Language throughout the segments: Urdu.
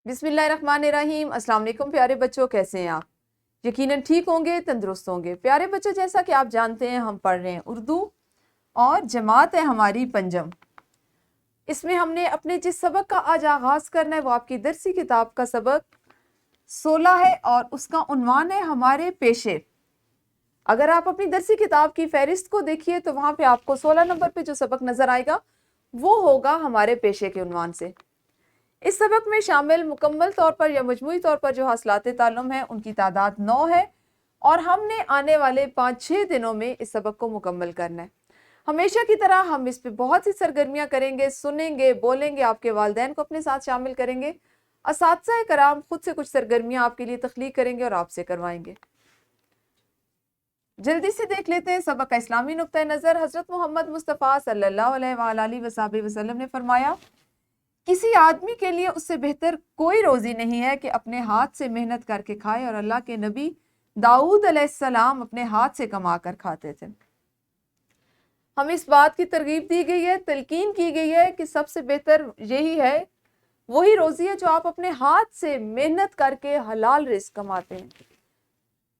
بسم اللہ الرحمن الرحیم۔ السلام علیکم پیارے بچوں، کیسے ہیں آپ؟ یقیناً ٹھیک ہوں گے، تندرست ہوں گے۔ پیارے بچوں، جیسا کہ آپ جانتے ہیں ہم پڑھ رہے ہیں اردو اور جماعت ہے ہماری پنجم۔ اس میں ہم نے اپنے جس سبق کا آج آغاز کرنا ہے وہ آپ کی درسی کتاب کا سبق 16 ہے اور اس کا عنوان ہے ہمارے پیشے۔ اگر آپ اپنی درسی کتاب کی فہرست کو دیکھیے تو وہاں پہ آپ کو 16 نمبر پہ جو سبق نظر آئے گا وہ ہوگا ہمارے پیشے کے عنوان سے۔ اس سبق میں شامل مکمل طور پر یا مجموعی طور پر جو حاصلات تعلم ہیں ان کی تعداد 9 ہے اور ہم نے آنے والے 5-6 دنوں میں اس سبق کو مکمل کرنا ہے۔ ہمیشہ کی طرح ہم اس پہ بہت سی سرگرمیاں کریں گے، سنیں گے، بولیں گے، آپ کے والدین کو اپنے ساتھ شامل کریں گے، اساتذہ کرام خود سے کچھ سرگرمیاں آپ کے لیے تخلیق کریں گے اور آپ سے کروائیں گے۔ جلدی سے دیکھ لیتے ہیں سبق کا اسلامی نقطہ نظر۔ حضرت محمد مصطفیٰ صلی اللہ علیہ وآلہ وسلم نے فرمایا، کسی آدمی کے لیے اس سے بہتر کوئی روزی نہیں ہے کہ اپنے ہاتھ سے محنت کر کے کھائے، اور اللہ کے نبی داؤد علیہ السلام اپنے ہاتھ سے کما کر کھاتے تھے۔ ہمیں اس بات کی ترغیب دی گئی ہے، تلقین کی گئی ہے کہ سب سے بہتر یہی ہے، وہی روزی ہے جو آپ اپنے ہاتھ سے محنت کر کے حلال رزق کماتے ہیں۔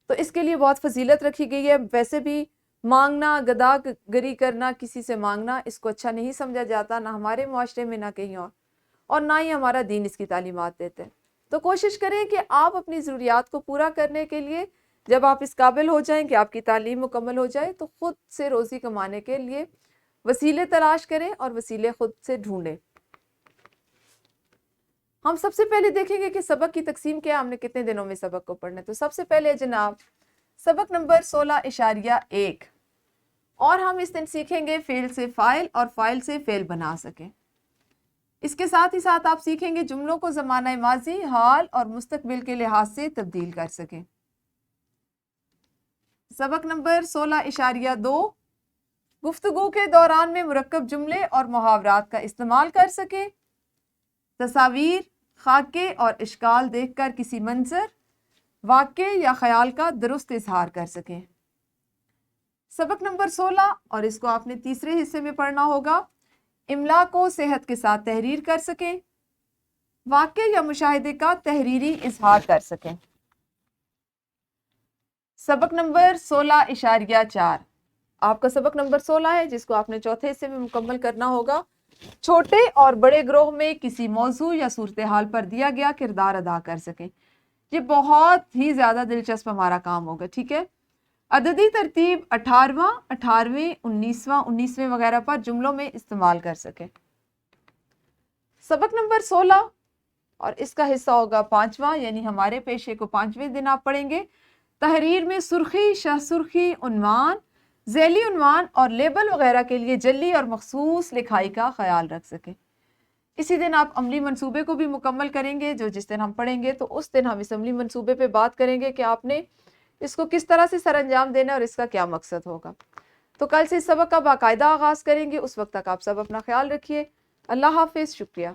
تو اس کے لیے بہت فضیلت رکھی گئی ہے۔ ویسے بھی مانگنا، گدا گری کرنا، کسی سے مانگنا، اس کو اچھا نہیں سمجھا جاتا، نہ ہمارے معاشرے میں نہ کہیں اور نہ ہی ہمارا دین اس کی تعلیمات دیتے ہیں۔ تو کوشش کریں کہ آپ اپنی ضروریات کو پورا کرنے کے لیے جب آپ اس قابل ہو جائیں کہ آپ کی تعلیم مکمل ہو جائے تو خود سے روزی کمانے کے لیے وسیلے تلاش کریں اور وسیلے خود سے ڈھونڈیں۔ ہم سب سے پہلے دیکھیں گے کہ سبق کی تقسیم کیا، ہم نے کتنے دنوں میں سبق کو پڑھنا ہے۔ تو سب سے پہلے جناب سبق نمبر 16.1 اور ہم اس دن سیکھیں گے فعل سے فاعل اور فاعل سے فعل بنا سکیں۔ اس کے ساتھ ہی ساتھ آپ سیکھیں گے جملوں کو زمانہ ماضی، حال اور مستقبل کے لحاظ سے تبدیل کر سکیں۔ سبق نمبر 16.2 گفتگو کے دوران میں مرکب جملے اور محاورات کا استعمال کر سکیں، تصاویر، خاکے اور اشکال دیکھ کر کسی منظر، واقعے یا خیال کا درست اظہار کر سکیں۔ سبق نمبر 16 اور اس کو آپ نے تیسرے حصے میں پڑھنا ہوگا، املا کو صحت کے ساتھ تحریر کر سکیں، واقعے یا مشاہدے کا تحریری اظہار کر سکیں۔ سبق نمبر 16.4 آپ کا سبق نمبر 16 ہے جس کو آپ نے چوتھے حصے میں مکمل کرنا ہوگا، چھوٹے اور بڑے گروہ میں کسی موضوع یا صورتحال پر دیا گیا کردار ادا کر سکیں۔ یہ بہت ہی زیادہ دلچسپ ہمارا کام ہوگا، ٹھیک ہے۔ عددی ترتیب 18واں، 18ویں، 19واں، 19ویں وغیرہ پر جملوں میں استعمال کر سکیں۔ سبق نمبر 16 اور اس کا حصہ ہوگا 5واں، یعنی ہمارے پیشے کو 5ویں دن آپ پڑھیں گے۔ تحریر میں سرخی، شہ سرخی، عنوان، ذیلی عنوان اور لیبل وغیرہ کے لیے جلی اور مخصوص لکھائی کا خیال رکھ سکیں۔ اسی دن آپ عملی منصوبے کو بھی مکمل کریں گے، جو جس دن ہم پڑھیں گے تو اس دن ہم اس عملی منصوبے پہ بات کریں گے کہ آپ نے اس کو کس طرح سے سر انجام دینا اور اس کا کیا مقصد ہوگا۔ تو کل سے اس سبق کا باقاعدہ آغاز کریں گے، اس وقت تک آپ سب اپنا خیال رکھیے۔ اللہ حافظ، شکریہ۔